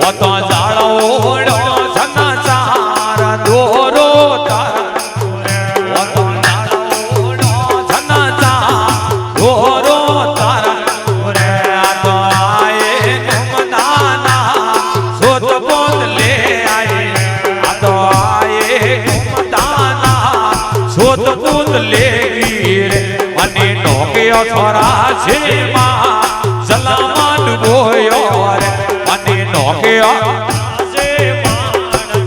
તો જાળવડો જનચાર દોરો તારા તો જાળવડો જનચાર દોરો તારા આ તો આયે ઘુમતાના સોત બોલ લે આયે આ તો આયે ઘુમતાના સોત બોલ લે ગીર મને નોક્યો છોરા છે માં સલામત બોયો રે મને નોક્યો છે માં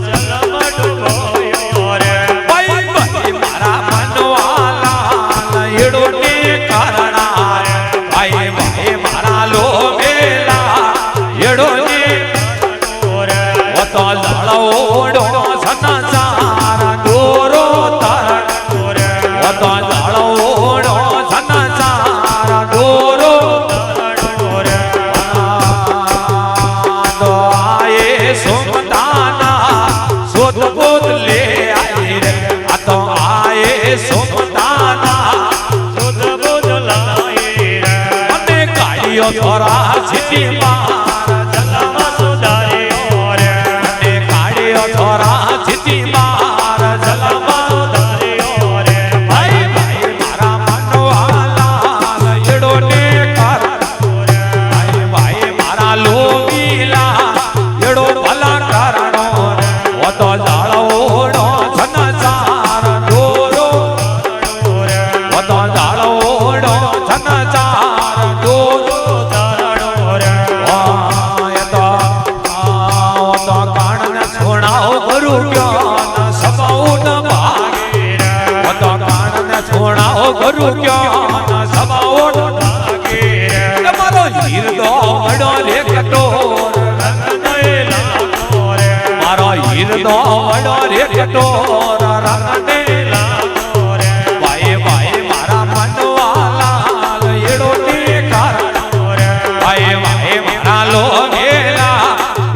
સલામત બોયો રે ભાઈ ભાઈ મારા મનવાલા એડો ને કારણા ભાઈ ભાઈ મારા લોગેલા એડો ને રે તો જાળવડો સનચાર દોરો તારા રે તો જાળવડો સનચાર દોરો રે તો આયે સોમતાના સોત બોધ લે આયે રે આ તો આયે સોમતાના સોત બોધ લાયે રે મને કાળિયો થોરા જીતી મારા જલવા સુધારે રે મને કાળિયો થોરા જીતી મારા જલવા સુધારે રે ભાઈ ભાઈ મારા મનવાલા એડો ને કર રે ભાઈ ભાઈ મારા લોગીલા એડો ભલા કારણો રે ઓ તો જાળવડો જનચાર દોરો રે ઓ તો જાળવડો જનચાર દોરો તારણો રે ઓ તો કાણને છોડાઓ ગુરુ ક્યાં સબાઉ ન ભાગે રે ઓ તો કાણને છોડાઓ ગુરુ ક્યાં સબાઉ ન ભાગે રે તમારો હીરદો વડો રે કટોર રંગને લાગો રે મારો હીરદો વડો રે કટોર રંગને લાગો રે ભાઈ ભાઈ મારા મનવાલા એડો ને કારણો રે ભાઈ ભાઈ મારા લોગેલા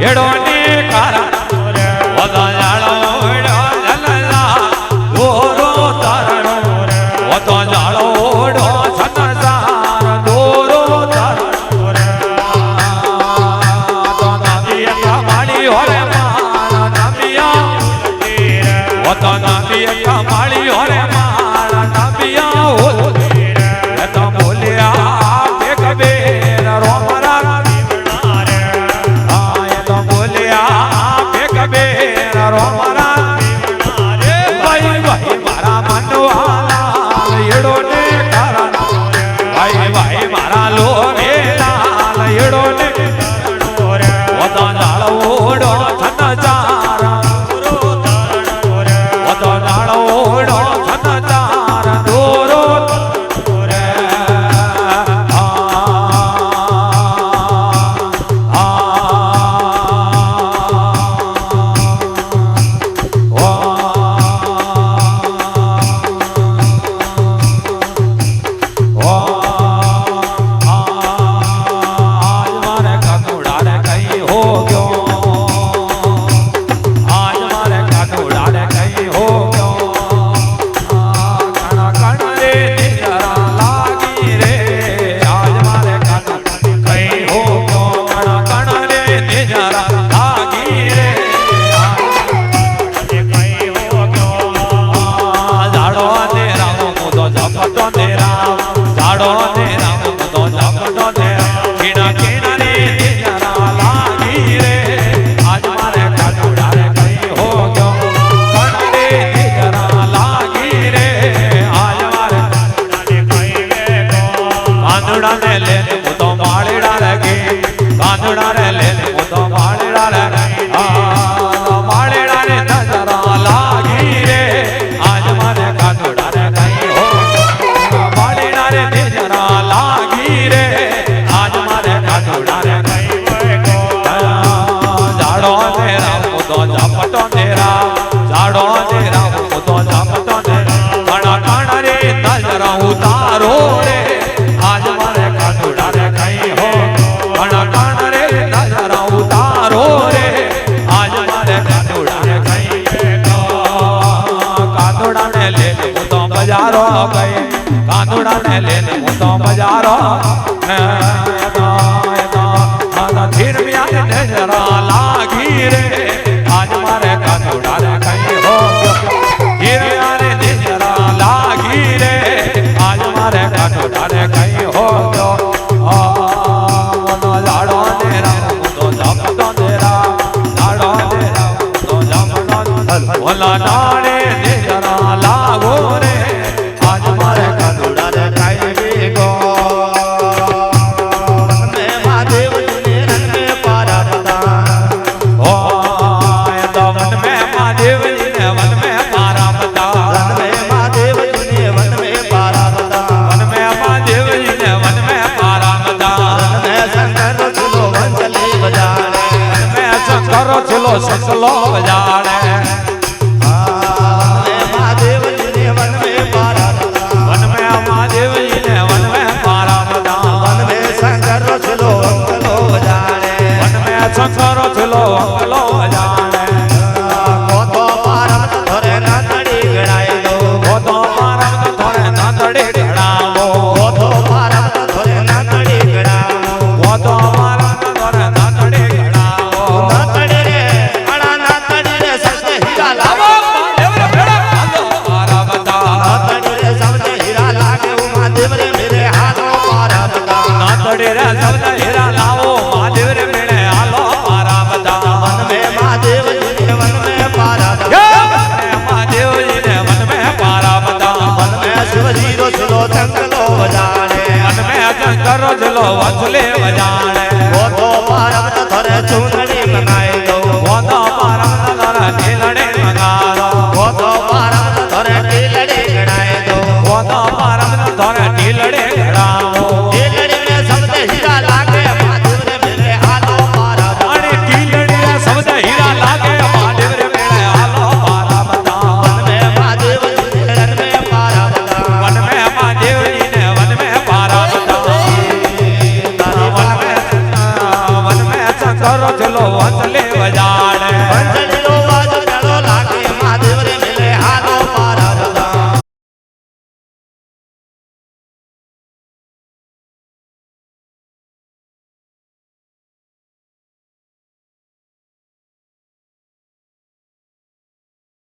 એડો ને કારણો રે ઓદો જાળવડો જનલા દોરો તારણો રે ઓદો જાળવડો જનચાર દોરો તારણો રે તો નામિયા માડી હોરે મારા નામિયા રે ઓદો ધીરમ્યા ને જરા લાગી રે આજ મારે કાનુડાને કઈ હો ધીરમ્યા ને જરા લાગી રે આજ મારે કાનુડાને કઈ હો લાડો ને રામ તો જપતો ને રામ લાડો ને રામ તો જપતો ઓલા નાણે ને જરા લાગો રે આજ મારે કાનુડાને કઈ ગો ચલો સસલો બજાડે મહાદેવજી ને વન में पारा વન મે મહાદેવજી ને વન મે પારા બધા વન में शंकर चलो बजाड़े વન મે શંકર